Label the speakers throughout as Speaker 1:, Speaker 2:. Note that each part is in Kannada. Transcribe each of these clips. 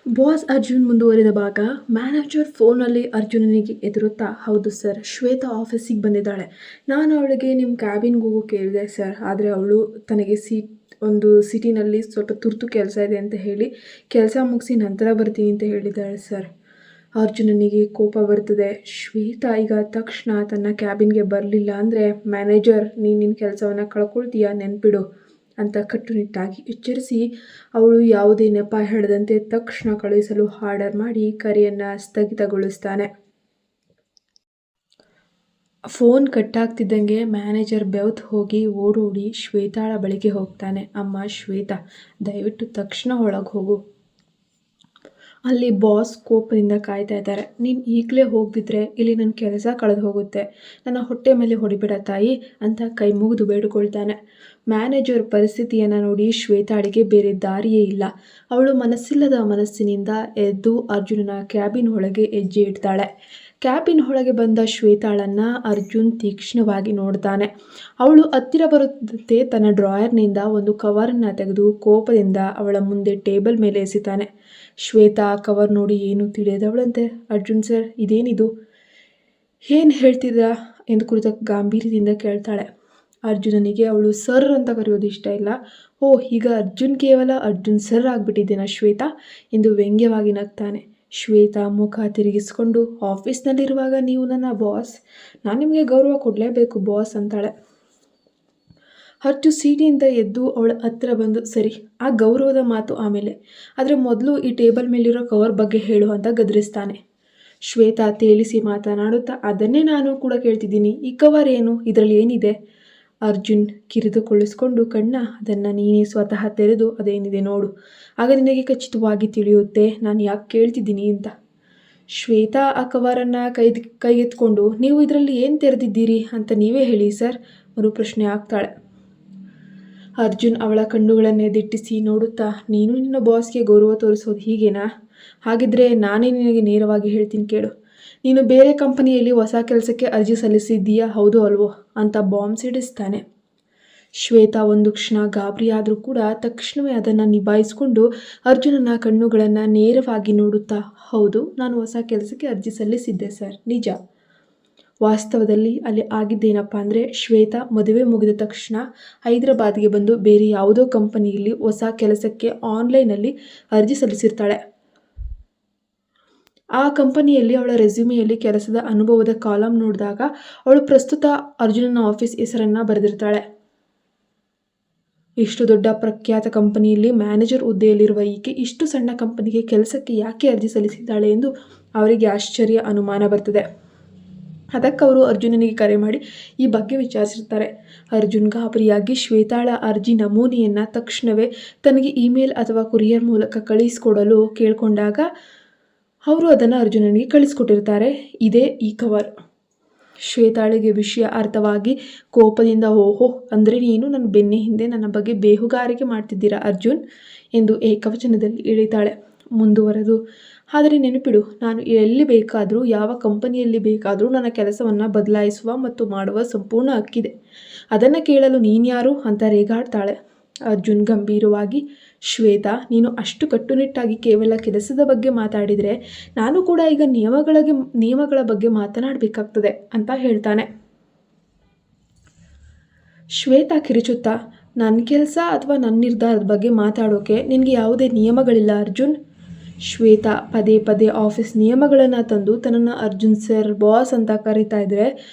Speaker 1: ಬಾಸ್ ಅರ್ಜುನ್ ಮುಂದುವರಿದ ಭಾಗ. ಮ್ಯಾನೇಜರ್ ಫೋನಲ್ಲಿ ಅರ್ಜುನನಿಗೆ ಎದುರುತ್ತಾ, ಹೌದು ಸರ್, ಶ್ವೇತಾ ಆಫೀಸಿಗೆ ಬಂದಿದ್ದಾಳೆ. ನಾನು ಅವಳಿಗೆ ನಿಮ್ಮ ಕ್ಯಾಬಿನ್ಗೆ ಹೋಗೋ ಕೇಳಿದೆ ಸರ್, ಆದರೆ ಅವಳು ತನಗೆ ಒಂದು ಸಿಟಿನಲ್ಲಿ ಸ್ವಲ್ಪ ತುರ್ತು ಕೆಲಸ ಇದೆ ಅಂತ ಹೇಳಿ ಕೆಲಸ ಮುಗಿಸಿ ನಂತರ ಬರ್ತೀನಿ ಅಂತ ಹೇಳಿದ್ದಾಳೆ ಸರ್. ಅರ್ಜುನನಿಗೆ ಕೋಪ ಬರ್ತದೆ. ಶ್ವೇತಾ ಈಗ ತಕ್ಷಣ ತನ್ನ ಕ್ಯಾಬಿನ್ಗೆ ಬರಲಿಲ್ಲ ಅಂದರೆ ಮ್ಯಾನೇಜರ್ ನೀನು ನಿನ್ನ ಕೆಲಸವನ್ನು ಕಳ್ಕೊಳ್ತೀಯಾ, ನೆನ್ಪಿಡು ಅಂತ ಕಟ್ಟುನಿಟ್ಟಾಗಿ ಎಚ್ಚರಿಸಿ ಅವಳು ಯಾವುದೇ ನೆಪ ಹೇಳದಂತೆ ತಕ್ಷಣ ಕಳುಹಿಸಲು ಆರ್ಡರ್ ಮಾಡಿ ಕರೆಯನ್ನು ಸ್ಥಗಿತಗೊಳಿಸ್ತಾನೆ. ಫೋನ್ ಕಟ್ಟಾಗ್ತಿದ್ದಂಗೆ ಮ್ಯಾನೇಜರ್ ಬೆವ್ತು ಹೋಗಿ ಓಡೋಡಿ ಶ್ವೇತಾಳ ಬಳಿಗೆ ಹೋಗ್ತಾನೆ. ಅಮ್ಮ ಶ್ವೇತಾ, ದಯವಿಟ್ಟು ತಕ್ಷಣ ಒಳಗೆ ಹೋಗು. ಅಲ್ಲಿ ಬಾಸ್ ಕೋಪದಿಂದ ಕಾಯ್ತಾ ಇದ್ದಾರೆ. ನೀನು ಈಗಲೇ ಹೋಗದಿದ್ರೆ ಇಲ್ಲಿ ನನ್ನ ಕೆಲಸ ಕಳೆದು ಹೋಗುತ್ತೆ. ನನ್ನ ಹೊಟ್ಟೆ ಮೇಲೆ ಹೊಡಿಬೇಡ ತಾಯಿ ಅಂತ ಕೈ ಮುಗಿದು ಬೇಡಿಕೊಳ್ತಾನೆ. ಮ್ಯಾನೇಜರ್ ಪರಿಸ್ಥಿತಿಯನ್ನು ನೋಡಿ ಶ್ವೇತಾಳಿಗೆ ಬೇರೆ ದಾರಿಯೇ ಇಲ್ಲ. ಅವಳು ಮನಸ್ಸಿಲ್ಲದ ಮನಸ್ಸಿನಿಂದ ಎದ್ದು ಅರ್ಜುನನ ಕ್ಯಾಬಿನ್ ಒಳಗೆ ಹೆಜ್ಜೆ ಇಡ್ತಾಳೆ. ಕ್ಯಾಬಿನ್ ಒಳಗೆ ಬಂದ ಶ್ವೇತಾಳನ್ನು ಅರ್ಜುನ್ ತೀಕ್ಷ್ಣವಾಗಿ ನೋಡ್ತಾನೆ. ಅವಳು ಹತ್ತಿರ ಬರುತ್ತಂತೆ ತನ್ನ ಡ್ರಾಯರ್ನಿಂದ ಒಂದು ಕವರನ್ನು ತೆಗೆದು ಕೋಪದಿಂದ ಅವಳ ಮುಂದೆ ಟೇಬಲ್ ಮೇಲೆ ಎಸಿತಾನೆ. ಶ್ವೇತಾ ಕವರ್ ನೋಡಿ ಏನು ತಿಳಿಯದವಳಂತೆ, ಅರ್ಜುನ್ ಸರ್, ಇದೇನಿದು, ಏನು ಹೇಳ್ತಿದ್ದ ಎಂದು ಕುರಿತ ಗಾಂಭೀರ್ಯದಿಂದ ಕೇಳ್ತಾಳೆ. ಅರ್ಜುನನಿಗೆ ಅವಳು ಸರ್ ಅಂತ ಕರೆಯೋದು ಇಷ್ಟ ಇಲ್ಲ. ಓ, ಈಗ ಅರ್ಜುನ್ ಕೇವಲ ಅರ್ಜುನ್ ಸರ್ ಆಗಿಬಿಟ್ಟಿದ್ದೇನಾ ಶ್ವೇತಾ ಎಂದು ವ್ಯಂಗ್ಯವಾಗಿ ನಗ್ತಾನೆ. ಶ್ವೇತಾ ಮುಖ ತಿರುಗಿಸ್ಕೊಂಡು, ಆಫೀಸ್ನಲ್ಲಿರುವಾಗ ನೀವು ನನ್ನ ಬಾಸ್, ನಾನು ನಿಮಗೆ ಗೌರವ ಕೊಡಲೇಬೇಕು ಬಾಸ್ ಅಂತಾಳೆ. ಅರ್ಜು ಸೀಟಿಯಿಂದ ಎದ್ದು ಅವಳ ಹತ್ತಿರ ಬಂದು, ಸರಿ, ಆ ಗೌರವದ ಮಾತು ಆಮೇಲೆ, ಆದರೆ ಮೊದಲು ಈ ಟೇಬಲ್ ಮೇಲಿರೋ ಕವರ್ ಬಗ್ಗೆ ಹೇಳು ಅಂತ ಗದರಿಸ್ತಾನೆ. ಶ್ವೇತಾ ತೇಲಿಸಿ ಮಾತನಾಡುತ್ತಾ, ಅದನ್ನೇ ನಾನು ಕೂಡ ಕೇಳ್ತಿದ್ದೀನಿ, ಈ ಕವರ್ ಏನು, ಇದರಲ್ಲಿ ಏನಿದೆ? ಅರ್ಜುನ್ ಕಿರಿದುಕೊಳ್ಳಿಸ್ಕೊಂಡು, ಕಣ್ಣ, ಅದನ್ನು ನೀನೇ ಸ್ವತಃ ತೆರೆದು ಅದೇನಿದೆ ನೋಡು, ಆಗ ನಿನಗೆ ಖಚಿತವಾಗಿ ತಿಳಿಯುತ್ತೆ ನಾನು ಯಾಕೆ ಕೇಳ್ತಿದ್ದೀನಿ ಅಂತ. ಶ್ವೇತಾ ಆ ಕವರನ್ನು ಕೈಗೆತ್ಕೊಂಡು, ನೀವು ಇದರಲ್ಲಿ ಏನು ತೆರೆದಿದ್ದೀರಿ ಅಂತ ನೀವೇ ಹೇಳಿ ಸರ್, ಮರುಪ್ರಶ್ನೆ ಆಗ್ತಾಳೆ. ಅರ್ಜುನ್ ಅವಳ ಕಣ್ಣುಗಳನ್ನೇ ದಿಟ್ಟಿಸಿ ನೋಡುತ್ತಾ, ನೀನು ನಿನ್ನ ಬಾಸ್ಗೆ ಗೌರವ ತೋರಿಸೋದು ಹೀಗೇನಾ? ಹಾಗಿದ್ರೆ ನಾನೇ ನಿನಗೆ ನೇರವಾಗಿ ಹೇಳ್ತೀನಿ ಕೇಳು. ನೀನು ಬೇರೆ ಕಂಪನಿಯಲ್ಲಿ ಹೊಸ ಕೆಲಸಕ್ಕೆ ಅರ್ಜಿ ಸಲ್ಲಿಸಿದ್ದೀಯಾ, ಹೌದು ಅಲ್ವೋ ಅಂತ ಬಾಂಬ್ ಸಿಡಿಸ್ತಾನೆ. ಶ್ವೇತಾ ಒಂದು ಕ್ಷಣ ಗಾಬರಿಯಾದರೂ ಕೂಡ ತಕ್ಷಣವೇ ಅದನ್ನು ನಿಭಾಯಿಸಿಕೊಂಡು ಅರ್ಜುನನ ಕಣ್ಣುಗಳನ್ನು ನೇರವಾಗಿ ನೋಡುತ್ತಾ, ಹೌದು, ನಾನು ಹೊಸ ಕೆಲಸಕ್ಕೆ ಅರ್ಜಿ ಸಲ್ಲಿಸಿದ್ದೆ ಸರ್, ನಿಜ. ವಾಸ್ತವದಲ್ಲಿ ಅಲ್ಲಿ ಆಗಿದ್ದೇನಪ್ಪ ಅಂದರೆ, ಶ್ವೇತಾ ಮದುವೆ ಮುಗಿದ ತಕ್ಷಣ ಹೈದರಾಬಾದ್ಗೆ ಬಂದು ಬೇರೆ ಯಾವುದೋ ಕಂಪನಿಯಲ್ಲಿ ಹೊಸ ಕೆಲಸಕ್ಕೆ ಆನ್ಲೈನಲ್ಲಿ ಅರ್ಜಿ ಸಲ್ಲಿಸಿರ್ತಾಳೆ. ಆ ಕಂಪನಿಯಲ್ಲಿ ಅವಳ ರೆಸ್ಯೂಮೆಯಲ್ಲಿ ಕೆಲಸದ ಅನುಭವದ ಕಾಲಮ್ ನೋಡಿದಾಗ ಅವಳು ಪ್ರಸ್ತುತ ಅರ್ಜುನನ ಆಫೀಸ್ ಹೆಸರನ್ನು ಬರೆದಿರ್ತಾಳೆ. ಇಷ್ಟು ದೊಡ್ಡ ಪ್ರಖ್ಯಾತ ಕಂಪನಿಯಲ್ಲಿ ಮ್ಯಾನೇಜರ್ ಹುದ್ದೆಯಲ್ಲಿರುವ ಈಕೆ ಇಷ್ಟು ಸಣ್ಣ ಕಂಪನಿಗೆ ಕೆಲಸಕ್ಕೆ ಯಾಕೆ ಅರ್ಜಿ ಸಲ್ಲಿಸಿದ್ದಾಳೆ ಎಂದು ಅವರಿಗೆ ಆಶ್ಚರ್ಯ, ಅನುಮಾನ ಬರ್ತದೆ. ಅದಕ್ಕವರು ಅರ್ಜುನನಿಗೆ ಕರೆ ಮಾಡಿ ಈ ಬಗ್ಗೆ ವಿಚಾರಿಸಿರ್ತಾರೆ. ಅರ್ಜುನ್ ಗಾಬರಿಯಾಗಿ ಶ್ವೇತಾಳ ಅರ್ಜಿ ನಮೂನೆಯನ್ನು ತಕ್ಷಣವೇ ತನಗೆ ಇಮೇಲ್ ಅಥವಾ ಕೊರಿಯರ್ ಮೂಲಕ ಕಳಿಸಿಕೊಡಲು ಕೇಳಿಕೊಂಡಾಗ ಅವರು ಅದನ್ನು ಅರ್ಜುನನಿಗೆ ಕಳಿಸ್ಕೊಟ್ಟಿರ್ತಾರೆ. ಇದೇ ಈ ಕವರ್. ಶ್ವೇತಾಳಿಗೆ ವಿಷಯ ಅರ್ಥವಾಗಿ ಕೋಪದಿಂದ, ಓಹೋ, ಅಂದರೆ ನೀನು ನನ್ನ ಬೆನ್ನೆ ಹಿಂದೆ ನನ್ನ ಬಗ್ಗೆ ಬೇಹುಗಾರಿಕೆ ಮಾಡ್ತಿದ್ದೀರಾ ಅರ್ಜುನ್ ಎಂದು ಏಕವಚನದಲ್ಲಿ ಹೇಳಿತಾಳೆ. ಮುಂದುವರೆದು, ಆದರೆ ನೆನಪಿಡು, ನಾನು ಎಲ್ಲಿ ಬೇಕಾದರೂ ಯಾವ ಕಂಪನಿಯಲ್ಲಿ ಬೇಕಾದರೂ ನನ್ನ ಕೆಲಸವನ್ನು ಬದಲಾಯಿಸುವ ಮತ್ತು ಮಾಡುವ ಸಂಪೂರ್ಣ ಹಕ್ಕಿದೆ. ಅದನ್ನು ಕೇಳಲು ನೀನ್ಯಾರು ಅಂತ ರೇಗಾಡ್ತಾಳೆ. ಅರ್ಜುನ್ ಗಂಭೀರವಾಗಿ, ಶ್ವೇತಾ, ನೀನು ಅಷ್ಟು ಕಟ್ಟುನಿಟ್ಟಾಗಿ ಕೇವಲ ಕೆಲಸದ ಬಗ್ಗೆ ಮಾತಾಡಿದರೆ ನಾನು ಕೂಡ ಈಗ ನಿಯಮಗಳ ಬಗ್ಗೆ ಮಾತನಾಡಬೇಕಾಗ್ತದೆ ಅಂತ ಹೇಳ್ತಾನೆ. ಶ್ವೇತಾ ಕಿರಿಚುತ್ತಾ, ನನ್ನ ಕೆಲಸ ಅಥವಾ ನನ್ನ ನಿರ್ಧಾರದ ಬಗ್ಗೆ ಮಾತಾಡೋಕೆ ನಿನಗೆ ಯಾವುದೇ ನಿಯಮಗಳಿಲ್ಲ ಅರ್ಜುನ್. ಶ್ವೇತಾ ಪದೇ ಪದೇ ಆಫೀಸ್ ನಿಯಮಗಳನ್ನು ತಂದು ತನ್ನನ್ನು ಅರ್ಜುನ್ ಸರ್, ಬಾಸ್ ಅಂತ ಕರೀತಾ ಇದ್ದರೆ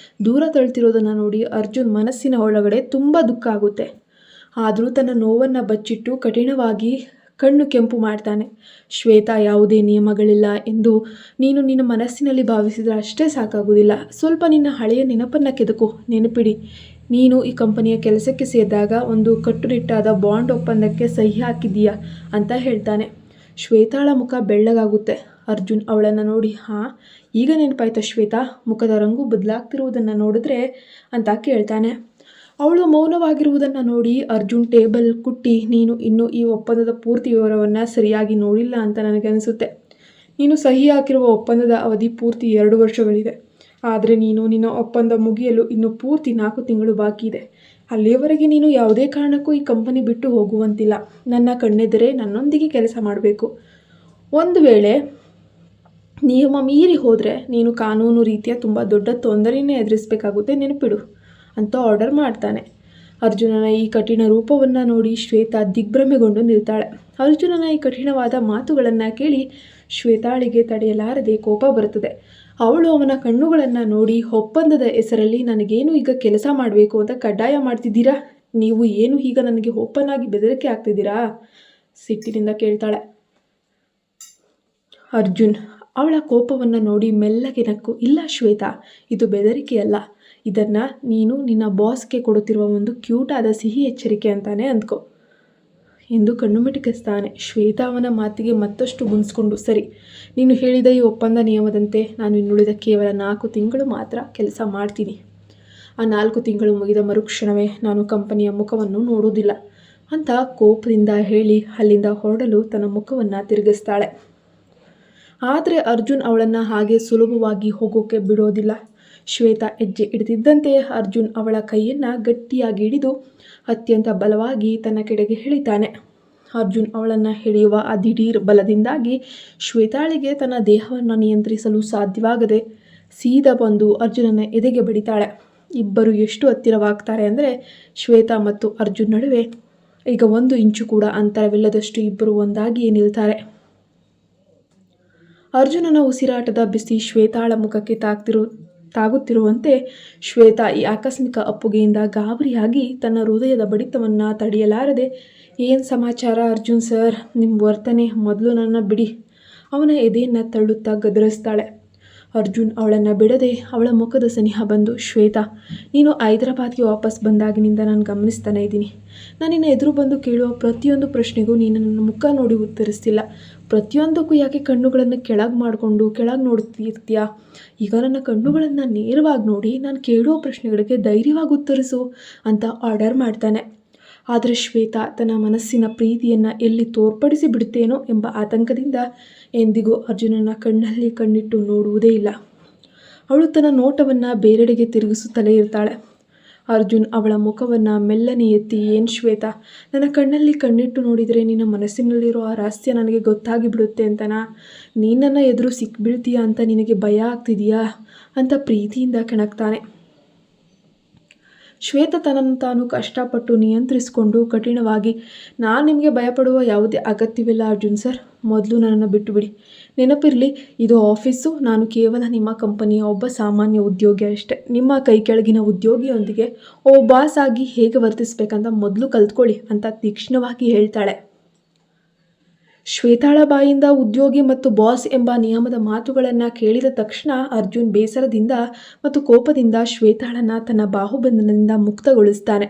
Speaker 1: ದೂರ ತಳ್ತಿರೋದನ್ನು ನೋಡಿ ಅರ್ಜುನ್ ಮನಸ್ಸಿನ ಒಳಗಡೆ ತುಂಬ ದುಃಖ ಆಗುತ್ತೆ. ಆದರೂ ತನ್ನ ನೋವನ್ನು ಬಚ್ಚಿಟ್ಟು ಕಠಿಣವಾಗಿ ಕಣ್ಣು ಕೆಂಪು ಮಾಡ್ತಾನೆ. ಶ್ವೇತಾ, ಯಾವುದೇ ನಿಯಮಗಳಿಲ್ಲ ಎಂದು ನೀನು ನಿನ್ನ ಮನಸ್ಸಿನಲ್ಲಿ ಭಾವಿಸಿದರೆ ಅಷ್ಟೇ ಸಾಕಾಗುವುದಿಲ್ಲ. ಸ್ವಲ್ಪ ನಿನ್ನ ಹಳೆಯ ನೆನಪನ್ನು ಕೆದಕು. ನೆನಪಿಡಿ, ನೀನು ಈ ಕಂಪನಿಯ ಕೆಲಸಕ್ಕೆ ಸೇರಿದಾಗ ಒಂದು ಕಟ್ಟುನಿಟ್ಟಾದ ಬಾಂಡ್ ಒಪ್ಪಂದಕ್ಕೆ ಸಹಿ ಹಾಕಿದ್ದೀಯಾ ಅಂತ ಹೇಳ್ತಾನೆ. ಶ್ವೇತಾಳ ಮುಖ ಬೆಳ್ಳಗಾಗುತ್ತೆ. ಅರ್ಜುನ್ ಅವಳನ್ನು ನೋಡಿ, ಹಾಂ, ಈಗ ನೆನಪಾಯ್ತಾ ಶ್ವೇತಾ, ಮುಖದ ರಂಗು ಬದಲಾಗ್ತಿರುವುದನ್ನು ನೋಡಿದ್ರೆ ಅಂತ ಕೇಳ್ತಾನೆ. ಅವಳು ಮೌನವಾಗಿರುವುದನ್ನು ನೋಡಿ ಅರ್ಜುನ್ ಟೇಬಲ್ ಕುಟ್ಟಿ, ನೀನು ಇನ್ನೂ ಈ ಒಪ್ಪಂದದ ಪೂರ್ತಿ ವಿವರವನ್ನು ಸರಿಯಾಗಿ ನೋಡಿಲ್ಲ ಅಂತ ನನಗನ್ನಿಸುತ್ತೆ. ನೀನು ಸಹಿ ಹಾಕಿರುವ ಒಪ್ಪಂದದ ಅವಧಿ ಪೂರ್ತಿ 2 ವರ್ಷಗಳಿದೆ. ಆದರೆ ನೀನು ನಿನ್ನ ಒಪ್ಪಂದ ಮುಗಿಯಲು ಇನ್ನೂ ಪೂರ್ತಿ 4 ತಿಂಗಳು ಬಾಕಿ ಇದೆ. ಅಲ್ಲಿಯವರೆಗೆ ನೀನು ಯಾವುದೇ ಕಾರಣಕ್ಕೂ ಈ ಕಂಪನಿ ಬಿಟ್ಟು ಹೋಗುವಂತಿಲ್ಲ. ನನ್ನ ಕಣ್ಣೆದುರೇ ನನ್ನೊಂದಿಗೆ ಕೆಲಸ ಮಾಡಬೇಕು. ಒಂದು ವೇಳೆ ನಿಯಮ ಮೀರಿ ಹೋದರೆ ನೀನು ಕಾನೂನು ರೀತಿಯ ತುಂಬ ದೊಡ್ಡ ತೊಂದರೆಯನ್ನೇ ಎದುರಿಸಬೇಕಾಗುತ್ತೆ, ನೆನಪಿಡು ಅಂತ ಆರ್ಡರ್ ಮಾಡ್ತಾನೆ. ಅರ್ಜುನನ ಈ ಕಠಿಣ ರೂಪವನ್ನು ನೋಡಿ ಶ್ವೇತಾ ದಿಗ್ಭ್ರಮೆಗೊಂಡು ನಿಲ್ತಾಳೆ. ಅರ್ಜುನನ ಈ ಕಠಿಣವಾದ ಮಾತುಗಳನ್ನು ಕೇಳಿ ಶ್ವೇತಾಳಿಗೆ ತಡೆಯಲಾರದೆ ಕೋಪ ಬರುತ್ತದೆ. ಅವಳು ಅವನ ಕಣ್ಣುಗಳನ್ನು ನೋಡಿ, ಒಪ್ಪಂದದ ಹೆಸರಲ್ಲಿ ನನಗೇನು ಈಗ ಕೆಲಸ ಮಾಡಬೇಕು ಅಂತ ಕಡ್ಡಾಯ ಮಾಡ್ತಿದ್ದೀರಾ? ನೀವು ಏನು ಈಗ ನನಗೆ ಓಪನ್ ಆಗಿ ಬೆದರಿಕೆ ಆಗ್ತಿದ್ದೀರಾ? ಸಿಟ್ಟಿನಿಂದ ಕೇಳ್ತಾಳೆ. ಅರ್ಜುನ್ ಅವಳ ಕೋಪವನ್ನು ನೋಡಿ ಮೆಲ್ಲಗೆ ನಕ್ಕು, ಇಲ್ಲ ಶ್ವೇತಾ, ಇದು ಬೆದರಿಕೆಯಲ್ಲ, ಇದನ್ನು ನೀನು ನಿನ್ನ ಬಾಸ್ಗೆ ಕೊಡುತ್ತಿರುವ ಒಂದು ಕ್ಯೂಟಾದ ಸಿಹಿ ಎಚ್ಚರಿಕೆ ಅಂತಾನೆ ಅಂದ್ಕೋ ಎಂದು ಕಣ್ಣು ಮಿಟುಕಿಸ್ತಾನೆ. ಶ್ವೇತಾ ಅವನ ಮಾತಿಗೆ ಮತ್ತಷ್ಟು ಗುಣಿಸ್ಕೊಂಡು, ಸರಿ, ನೀನು ಹೇಳಿದ ಈ ಒಪ್ಪಂದ ನಿಯಮದಂತೆ ನಾನು ಇನ್ನುಳಿದ ಕೇವಲ 4 ತಿಂಗಳು ಮಾತ್ರ ಕೆಲಸ ಮಾಡ್ತೀನಿ. ಆ 4 ತಿಂಗಳು ಮುಗಿದ ಮರುಕ್ಷಣವೇ ನಾನು ಕಂಪನಿಯ ಮುಖವನ್ನು ನೋಡುವುದಿಲ್ಲ ಅಂತ ಕೋಪದಿಂದ ಹೇಳಿ ಅಲ್ಲಿಂದ ಹೊರಡಲು ತನ್ನ ಮುಖವನ್ನು ತಿರುಗಿಸ್ತಾಳೆ. ಆದರೆ ಅರ್ಜುನ್ ಅವಳನ್ನು ಹಾಗೆ ಸುಲಭವಾಗಿ ಹೋಗೋಕೆ ಬಿಡೋದಿಲ್ಲ. ಶ್ವೇತಾ ಹೆಜ್ಜೆ ಹಿಡಿದಿದ್ದಂತೆ ಅರ್ಜುನ್ ಅವಳ ಕೈಯನ್ನು ಗಟ್ಟಿಯಾಗಿ ಹಿಡಿದು ಅತ್ಯಂತ ಬಲವಾಗಿ ತನ್ನ ಕಡೆಗೆ ಎಳಿತಾನೆ. ಅರ್ಜುನ್ ಅವಳನ್ನು ಎಳೆಯುವ ಆ ದಿಢೀರ್ ಬಲದಿಂದಾಗಿ ಶ್ವೇತಾಳಿಗೆ ತನ್ನ ದೇಹವನ್ನು ನಿಯಂತ್ರಿಸಲು ಸಾಧ್ಯವಾಗದೆ ಸೀದಾ ಬಂದು ಅರ್ಜುನನ ಎದೆಗೆ ಬಡಿತಾಳೆ. ಇಬ್ಬರು ಎಷ್ಟು ಹತ್ತಿರವಾಗ್ತಾರೆ ಅಂದರೆ ಶ್ವೇತಾ ಮತ್ತು ಅರ್ಜುನ್ ನಡುವೆ ಈಗ 1 ಇಂಚು ಕೂಡ ಅಂತರವಿಲ್ಲದಷ್ಟು ಇಬ್ಬರು ಒಂದಾಗಿಯೇ ನಿಲ್ತಾರೆ. ಅರ್ಜುನನ ಉಸಿರಾಟದ ಬಿಸಿ ಶ್ವೇತಾಳ ಮುಖಕ್ಕೆ ತಾಗುತ್ತಿರುವಂತೆ ಶ್ವೇತಾ ಈ ಆಕಸ್ಮಿಕ ಅಪ್ಪುಗೆಯಿಂದ ಗಾಬರಿಯಾಗಿ ತನ್ನ ಹೃದಯದ ಬಡಿತವನ್ನು ತಡೆಯಲಾರದೆ, ಏನು ಸಮಾಚಾರ ಅರ್ಜುನ್ ಸರ್, ನಿಮ್ಮ ವರ್ತನೆ, ಮೊದಲು ನನ್ನ ಬಿಡಿ, ಅವನ ಎದೆಯನ್ನು ತಳ್ಳುತ್ತಾ ಗದರಿಸ್ತಾಳೆ. ಅರ್ಜುನ್ ಅವಳನ್ನು ಬಿಡದೆ ಅವಳ ಮುಖದ ಸನಿಹ ಬಂದು, ಶ್ವೇತಾ, ನೀನು ಹೈದರಾಬಾದ್ಗೆ ವಾಪಸ್ ಬಂದಾಗಿನಿಂದ ನಾನು ಗಮನಿಸ್ತಾನೆ ಇದ್ದೀನಿ. ನಾನು ನಿನ್ನ ಎದುರು ಬಂದು ಕೇಳುವ ಪ್ರತಿಯೊಂದು ಪ್ರಶ್ನೆಗೂ ನೀನು ನನ್ನ ಮುಖ ನೋಡಿ ಉತ್ತರಿಸ್ತಿಲ್ಲ. ಪ್ರತಿಯೊಂದಕ್ಕೂ ಯಾಕೆ ಕಣ್ಣುಗಳನ್ನು ಕೆಳಗೆ ನೋಡ್ತಿರ್ತೀಯ? ಈಗ ನನ್ನ ಕಣ್ಣುಗಳನ್ನು ನೇರವಾಗಿ ನೋಡಿ ನಾನು ಕೇಳುವ ಪ್ರಶ್ನೆಗಳಿಗೆ ಧೈರ್ಯವಾಗಿ ಉತ್ತರಿಸು ಅಂತ ಆರ್ಡರ್ ಮಾಡ್ತಾನೆ. ಆದರೆ ಶ್ವೇತಾ ತನ್ನ ಮನಸ್ಸಿನ ಪ್ರೀತಿಯನ್ನು ಎಲ್ಲಿ ತೋರ್ಪಡಿಸಿ ಬಿಡುತ್ತೇನೋ ಎಂಬ ಆತಂಕದಿಂದ ಎಂದಿಗೂ ಅರ್ಜುನನ ಕಣ್ಣಲ್ಲಿ ಕಣ್ಣಿಟ್ಟು ನೋಡುವುದೇ ಇಲ್ಲ. ಅವಳು ತನ್ನ ನೋಟವನ್ನು ಬೇರೆಡೆಗೆ ತಿರುಗಿಸುತ್ತಲೇ ಇರ್ತಾಳೆ. ಅರ್ಜುನ್ ಅವಳ ಮುಖವನ್ನು ಮೆಲ್ಲನೆ ಎತ್ತಿ, ಏನು ಶ್ವೇತಾ, ನನ್ನ ಕಣ್ಣಲ್ಲಿ ಕಣ್ಣಿಟ್ಟು ನೋಡಿದರೆ ನಿನ್ನ ಮನಸ್ಸಿನಲ್ಲಿರೋ ಆ ರಹಸ್ಯ ನನಗೆ ಗೊತ್ತಾಗಿ ಬಿಡುತ್ತೆ ಅಂತನಾ? ನೀನನ್ನ ಎದುರು ಸಿಕ್ಬಿಡ್ತೀಯಾ ಅಂತ ನಿನಗೆ ಭಯ ಆಗ್ತಿದೆಯಾ ಅಂತ ಪ್ರೀತಿಯಿಂದ ಕೆಣಕ್ತಾನೆ. ಶ್ವೇತಾ ತನ್ನನ್ನು ತಾನು ಕಷ್ಟಪಟ್ಟು ನಿಯಂತ್ರಿಸಿಕೊಂಡು ಕಠಿಣವಾಗಿ, ನಾನು ನಿಮಗೆ ಭಯಪಡುವ ಯಾವುದೇ ಅಗತ್ಯವಿಲ್ಲ ಅರ್ಜುನ್ ಸರ್, ಮೊದಲು ನನ್ನನ್ನು ಬಿಟ್ಟು ಬಿಡಿ. ನೆನಪಿರಲಿ, ಇದು ಆಫೀಸು, ನಾನು ಕೇವಲ ನಿಮ್ಮ ಕಂಪನಿಯ ಒಬ್ಬ ಸಾಮಾನ್ಯ ಉದ್ಯೋಗಿ ಅಷ್ಟೇ. ನಿಮ್ಮ ಕೈ ಕೆಳಗಿನ ಉದ್ಯೋಗಿಯೊಂದಿಗೆ ಒಬ್ಬ ಬಾಸ್ ಆಗಿ ಹೇಗೆ ವರ್ತಿಸಬೇಕಂತ ಮೊದಲು ಕಲ್ತ್ಕೊಳ್ಳಿ ಅಂತ ತೀಕ್ಷ್ಣವಾಗಿ ಹೇಳ್ತಾಳೆ. ಶ್ವೇತಾಳ ಬಾಯಿಂದ ಉದ್ಯೋಗಿ ಮತ್ತು ಬಾಸ್ ಎಂಬ ನಿಯಮದ ಮಾತುಗಳನ್ನು ಕೇಳಿದ ತಕ್ಷಣ ಅರ್ಜುನ್ ಬೇಸರದಿಂದ ಮತ್ತು ಕೋಪದಿಂದ ಶ್ವೇತಾಳನ್ನು ತನ್ನ ಬಾಹುಬಂಧನದಿಂದ ಮುಕ್ತಗೊಳಿಸ್ತಾನೆ.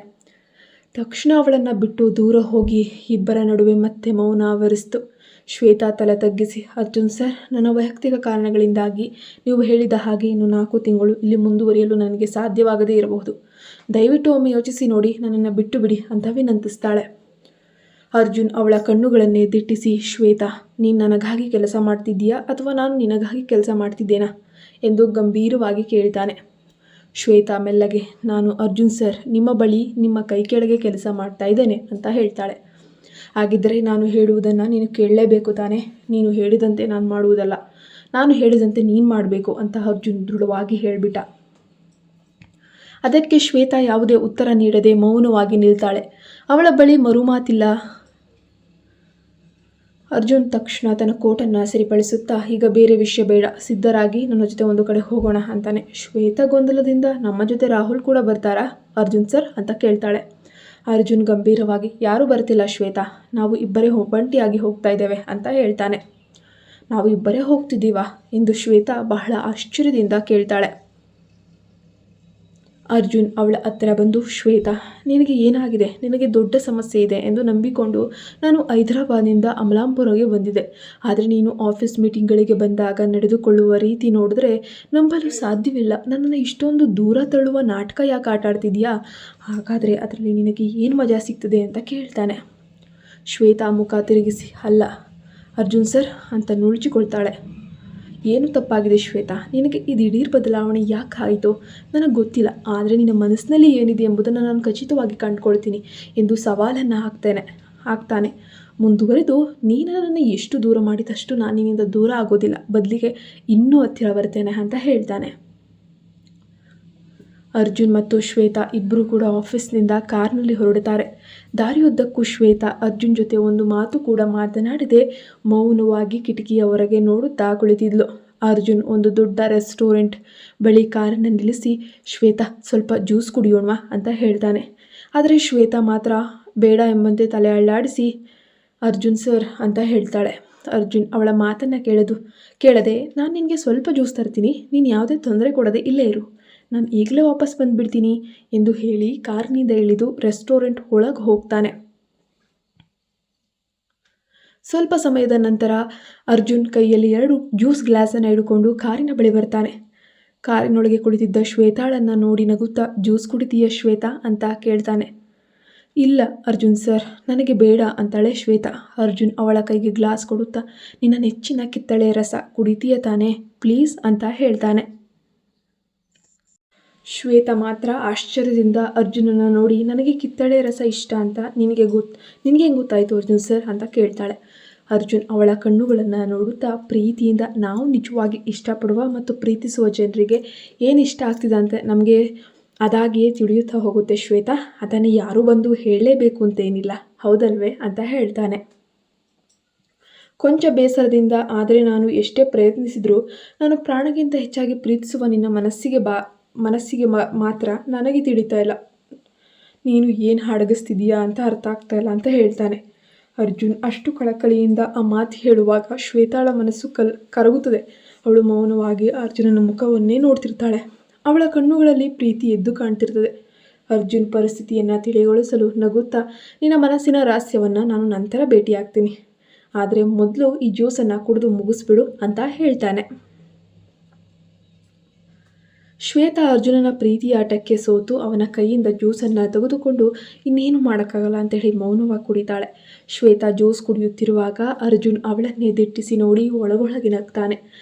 Speaker 1: ತಕ್ಷಣ ಅವಳನ್ನು ಬಿಟ್ಟು ದೂರ ಹೋಗಿ ಇಬ್ಬರ ನಡುವೆ ಮತ್ತೆ ಮೌನ ಆವರಿಸಿತು. ಶ್ವೇತಾ ತಲೆ ತಗ್ಗಿಸಿ, ಅರ್ಜುನ್ ಸರ್, ನನ್ನ ವೈಯಕ್ತಿಕ ಕಾರಣಗಳಿಂದಾಗಿ ನೀವು ಹೇಳಿದ ಹಾಗೆ ಇನ್ನು 4 ತಿಂಗಳು ಇಲ್ಲಿ ಮುಂದುವರಿಯಲು ನನಗೆ ಸಾಧ್ಯವಾಗದೇ ಇರಬಹುದು. ದಯವಿಟ್ಟು ಒಮ್ಮೆ ಯೋಚಿಸಿ ನೋಡಿ, ನನ್ನನ್ನು ಬಿಟ್ಟು ಬಿಡಿ ಅಂತ ವಿನಂತಿಸ್ತಾಳೆ. ಅರ್ಜುನ್ ಅವಳ ಕಣ್ಣುಗಳನ್ನೇ ದಿಟ್ಟಿಸಿ, ಶ್ವೇತಾ, ನೀನು ನನಗಾಗಿ ಕೆಲಸ ಮಾಡ್ತಿದ್ದೀಯಾ ಅಥವಾ ನಾನು ನಿನಗಾಗಿ ಕೆಲಸ ಮಾಡ್ತಿದ್ದೇನಾ ಎಂದು ಗಂಭೀರವಾಗಿ ಕೇಳ್ತಾನೆ. ಶ್ವೇತಾ ಮೆಲ್ಲಗೆ, ನಾನು ಅರ್ಜುನ್ ಸರ್ ನಿಮ್ಮ ಬಳಿ ನಿಮ್ಮ ಕೈ ಕೆಳಗೆ ಕೆಲಸ ಮಾಡ್ತಾ ಇದ್ದೇನೆ ಅಂತ ಹೇಳ್ತಾಳೆ. ಹಾಗಿದ್ದರೆ ನಾನು ಹೇಳುವುದನ್ನು ನೀನು ಕೇಳಲೇಬೇಕು ತಾನೆ? ನೀನು ಹೇಳಿದಂತೆ ನಾನು ಮಾಡುವುದಲ್ಲ, ನಾನು ಹೇಳಿದಂತೆ ನೀನು ಮಾಡಬೇಕು ಅಂತ ಅರ್ಜುನ್ ದೃಢವಾಗಿ ಹೇಳಿಬಿಟ್ಟ. ಅದಕ್ಕೆ ಶ್ವೇತಾ ಯಾವುದೇ ಉತ್ತರ ನೀಡದೆ ಮೌನವಾಗಿ ನಿಲ್ತಾಳೆ. ಅವಳ ಬಳಿ ಮರುಮಾತಿಲ್ಲ. ಅರ್ಜುನ್ ತಕ್ಷಣ ತನ್ನ ಕೋಟನ್ನು ಸರಿಪಡಿಸುತ್ತಾ, ಈಗ ಬೇರೆ ವಿಷಯ ಬೇಡ, ಸಿದ್ಧರಾಗಿ ನನ್ನ ಜೊತೆ ಒಂದು ಕಡೆ ಹೋಗೋಣ ಅಂತಾನೆ. ಶ್ವೇತಾ ಗೊಂದಲದಿಂದ, ನಮ್ಮ ಜೊತೆ ರಾಹುಲ್ ಕೂಡ ಬರ್ತಾರಾ ಅರ್ಜುನ್ ಸರ್ ಅಂತ ಕೇಳ್ತಾಳೆ. ಅರ್ಜುನ್ ಗಂಭೀರವಾಗಿ, ಯಾರೂ ಬರ್ತಿಲ್ಲ ಶ್ವೇತಾ, ನಾವು ಇಬ್ಬರೇ ಒಂಟಿಯಾಗಿ ಹೋಗ್ತಾ ಇದ್ದೇವೆ ಅಂತ ಹೇಳ್ತಾನೆ. ನಾವು ಇಬ್ಬರೇ ಹೋಗ್ತಿದ್ದೀವಾ ಎಂದು ಶ್ವೇತಾ ಬಹಳ ಆಶ್ಚರ್ಯದಿಂದ ಕೇಳ್ತಾಳೆ. ಅರ್ಜುನ್ ಅವಳ ಹತ್ತಿರ ಬಂದು, ಶ್ವೇತಾ, ನಿನಗೆ ಏನಾಗಿದೆ? ನಿನಗೆ ದೊಡ್ಡ ಸಮಸ್ಯೆ ಇದೆ ಎಂದು ನಂಬಿಕೊಂಡು ನಾನು ಹೈದರಾಬಾದ್ನಿಂದ ಅಮಲಾಪುರಗೆ ಬಂದಿದ್ದೆ. ಆದರೆ ನೀನು ಆಫೀಸ್ ಮೀಟಿಂಗ್ಗಳಿಗೆ ಬಂದಾಗ ನಡೆದುಕೊಳ್ಳುವ ರೀತಿ ನೋಡಿದ್ರೆ ನಂಬಲು ಸಾಧ್ಯವಿಲ್ಲ. ನನ್ನನ್ನು ಇಷ್ಟೊಂದು ದೂರ ತಳ್ಳುವ ನಾಟಕ ಯಾಕೆ ಆಟ ಆಡ್ತಿದೆಯಾ? ಹಾಗಾದರೆ ಅದರಲ್ಲಿ ನಿನಗೆ ಏನು ಮಜಾ ಸಿಗ್ತದೆ ಅಂತ ಕೇಳ್ತಾನೆ. ಶ್ವೇತಾ ಮುಖ ತಿರುಗಿಸಿ, ಅಲ್ಲ ಅರ್ಜುನ್ ಸರ್ ಅಂತ ನುಳ್ಚಿಕೊಳ್ತಾಳೆ. ಏನು ತಪ್ಪಾಗಿದೆ ಶ್ವೇತಾ? ನಿನಗೆ ಈ ದಿಢೀರ್ ಬದಲಾವಣೆ ಯಾಕೆ ಆಯಿತು ನನಗೆ ಗೊತ್ತಿಲ್ಲ, ಆದರೆ ನಿನ್ನ ಮನಸ್ಸಿನಲ್ಲಿ ಏನಿದೆ ಎಂಬುದನ್ನು ನಾನು ಖಚಿತವಾಗಿ ಕಂಡುಕೊಳ್ತೀನಿ ಎಂದು ಸವಾಲನ್ನು ಹಾಕ್ತಾನೆ. ಮುಂದುವರೆದು, ನೀನು ನನ್ನನ್ನು ಎಷ್ಟು ದೂರ ಮಾಡಿದಷ್ಟು ನಾನು ನಿನ್ನಿಂದ ದೂರ ಆಗೋದಿಲ್ಲ, ಬದಲಿಗೆ ಇನ್ನೂ ಹತ್ತಿರ ಬರ್ತೇನೆ ಅಂತ ಹೇಳ್ತಾನೆ. ಅರ್ಜುನ್ ಮತ್ತು ಶ್ವೇತಾ ಇಬ್ಬರು ಕೂಡ ಆಫೀಸ್ನಿಂದ ಕಾರ್ನಲ್ಲಿ ಹೊರಡುತ್ತಾರೆ. ದಾರಿಯುದ್ದಕ್ಕೂ ಶ್ವೇತಾ ಅರ್ಜುನ್ ಜೊತೆ ಒಂದು ಮಾತು ಕೂಡ ಮಾತನಾಡದೆ ಮೌನವಾಗಿ ಕಿಟಕಿಯ ಹೊರಗೆ ನೋಡುತ್ತಾ ಕುಳಿತಿದ್ಲು. ಅರ್ಜುನ್ ಒಂದು ದೊಡ್ಡ ರೆಸ್ಟೋರೆಂಟ್ ಬಳಿ ಕಾರನ್ನು ನಿಲ್ಲಿಸಿ, ಶ್ವೇತಾ ಸ್ವಲ್ಪ ಜ್ಯೂಸ್ ಕುಡಿಯೋಣವಾ ಅಂತ ಹೇಳ್ತಾನೆ. ಆದರೆ ಶ್ವೇತಾ ಮಾತ್ರ ಬೇಡ ಎಂಬಂತೆ ತಲೆ ಅಳ್ಳಾಡಿಸಿ ಅರ್ಜುನ್ ಸರ್ ಅಂತ ಹೇಳ್ತಾಳೆ. ಅರ್ಜುನ್ ಅವಳ ಮಾತನ್ನು ಕೇಳದೆ, ನಾನು ನಿನಗೆ ಸ್ವಲ್ಪ ಜ್ಯೂಸ್ ತರ್ತೀನಿ, ನೀನು ಯಾವುದೇ ತೊಂದರೆ ಕೊಡದೆ ಇಲ್ಲೇ ಇರು, ನಾನು ಈಗಲೇ ವಾಪಸ್ ಬಂದುಬಿಡ್ತೀನಿ ಎಂದು ಹೇಳಿ ಕಾರಿನಿಂದ ಇಳಿದು ರೆಸ್ಟೋರೆಂಟ್ ಒಳಗೆ ಹೋಗ್ತಾನೆ. ಸ್ವಲ್ಪ ಸಮಯದ ನಂತರ ಅರ್ಜುನ್ ಕೈಯಲ್ಲಿ 2 ಜ್ಯೂಸ್ ಗ್ಲಾಸನ್ನು ಹಿಡ್ಕೊಂಡು ಕಾರಿನ ಬಳಿ ಬರ್ತಾನೆ. ಕಾರಿನೊಳಗೆ ಕುಳಿತಿದ್ದ ಶ್ವೇತಾಳನ್ನು ನೋಡಿ ನಗುತ್ತಾ, ಜ್ಯೂಸ್ ಕುಡಿತೀಯ ಶ್ವೇತಾ ಅಂತ ಕೇಳ್ತಾನೆ. ಇಲ್ಲ ಅರ್ಜುನ್ ಸರ್, ನನಗೆ ಬೇಡ ಅಂತಾಳೆ ಶ್ವೇತಾ. ಅರ್ಜುನ್ ಅವಳ ಕೈಗೆ ಗ್ಲಾಸ್ ಕೊಡುತ್ತಾ, ನಿನ್ನ ನೆಚ್ಚಿನ ಕಿತ್ತಳೆ ರಸ ಕುಡಿತೀಯ ತಾನೇ ಪ್ಲೀಸ್ ಅಂತ ಹೇಳ್ತಾನೆ. ಶ್ವೇತಾ ಮಾತ್ರ ಆಶ್ಚರ್ಯದಿಂದ ಅರ್ಜುನನ್ನು ನೋಡಿ, ನನಗೆ ಕಿತ್ತಳೆ ರಸ ಇಷ್ಟ ಅಂತ ನಿನಗೆ ಹೆಂಗೆ ಗೊತ್ತಾಯಿತು ಅರ್ಜುನ್ ಸರ್ ಅಂತ ಕೇಳ್ತಾಳೆ. ಅರ್ಜುನ್ ಅವಳ ಕಣ್ಣುಗಳನ್ನು ನೋಡುತ್ತಾ ಪ್ರೀತಿಯಿಂದ, ನಾವು ನಿಜವಾಗಿ ಇಷ್ಟಪಡುವ ಮತ್ತು ಪ್ರೀತಿಸುವ ಜನರಿಗೆ ಏನು ಇಷ್ಟ ಆಗ್ತಿದೆ ಅಂತ ನಮಗೆ ಅದಾಗಿಯೇ ತಿಳಿಯುತ್ತಾ ಹೋಗುತ್ತೆ ಶ್ವೇತಾ, ಅದನ್ನು ಯಾರೂ ಬಂದು ಹೇಳಲೇಬೇಕು ಅಂತೇನಿಲ್ಲ, ಹೌದಲ್ವೇ ಅಂತ ಹೇಳ್ತಾನೆ. ಕೊಂಚ ಬೇಸರದಿಂದ, ಆದರೆ ನಾನು ಎಷ್ಟೇ ಪ್ರಯತ್ನಿಸಿದರೂ ನಾನು ಪ್ರಾಣಕ್ಕಿಂತ ಹೆಚ್ಚಾಗಿ ಪ್ರೀತಿಸುವ ನಿನ್ನ ಮನಸ್ಸಿಗೆ ಮಾತ್ರ ನನಗೆ ತಿಳಿತಾ ಇಲ್ಲ, ನೀನು ಏನು ಹಡಗಿಸ್ತಿದೀಯಾ ಅಂತ ಅರ್ಥ ಆಗ್ತಾ ಇಲ್ಲ ಅಂತ ಹೇಳ್ತಾನೆ. ಅರ್ಜುನ್ ಅಷ್ಟು ಕಳಕಳಿಯಿಂದ ಆ ಮಾತು ಹೇಳುವಾಗ ಶ್ವೇತಾಳ ಮನಸ್ಸು ಕರಗುತ್ತದೆ. ಅವಳು ಮೌನವಾಗಿ ಅರ್ಜುನನ ಮುಖವನ್ನೇ ನೋಡ್ತಿರ್ತಾಳೆ. ಅವಳ ಕಣ್ಣುಗಳಲ್ಲಿ ಪ್ರೀತಿ ಎದ್ದು ಕಾಣ್ತಿರ್ತದೆ. ಅರ್ಜುನ್ ಪರಿಸ್ಥಿತಿಯನ್ನು ತಿಳಿಗೊಳಿಸಲು ನಗುತ್ತಾ, ನಿನ್ನ ಮನಸ್ಸಿನ ರಹಸ್ಯವನ್ನು ನಾನು ನಂತರ ಭೇಟಿಯಾಗ್ತೀನಿ, ಆದರೆ ಮೊದಲು ಈ ಜ್ಯೂಸನ್ನು ಕುಡಿದು ಮುಗಿಸ್ಬಿಡು ಅಂತ ಹೇಳ್ತಾನೆ. ಶ್ವೇತಾ ಅರ್ಜುನನ ಪ್ರೀತಿಯ ಆಟಕ್ಕೆ ಸೋತು ಅವನ ಕೈಯಿಂದ ಜ್ಯೂಸನ್ನು ತೆಗೆದುಕೊಂಡು ಇನ್ನೇನು ಮಾಡೋಕ್ಕಾಗಲ್ಲ ಅಂತ ಹೇಳಿ ಮೌನವಾಗಿ ಕುಡಿತಾಳೆ. ಶ್ವೇತಾ ಜ್ಯೂಸ್ ಕುಡಿಯುತ್ತಿರುವಾಗ ಅರ್ಜುನ್ ಅವಳನ್ನೇ ದಿಟ್ಟಿಸಿ ನೋಡಿ ಒಳಗೊಳಗೆ ನಗ್ತಾನೆ.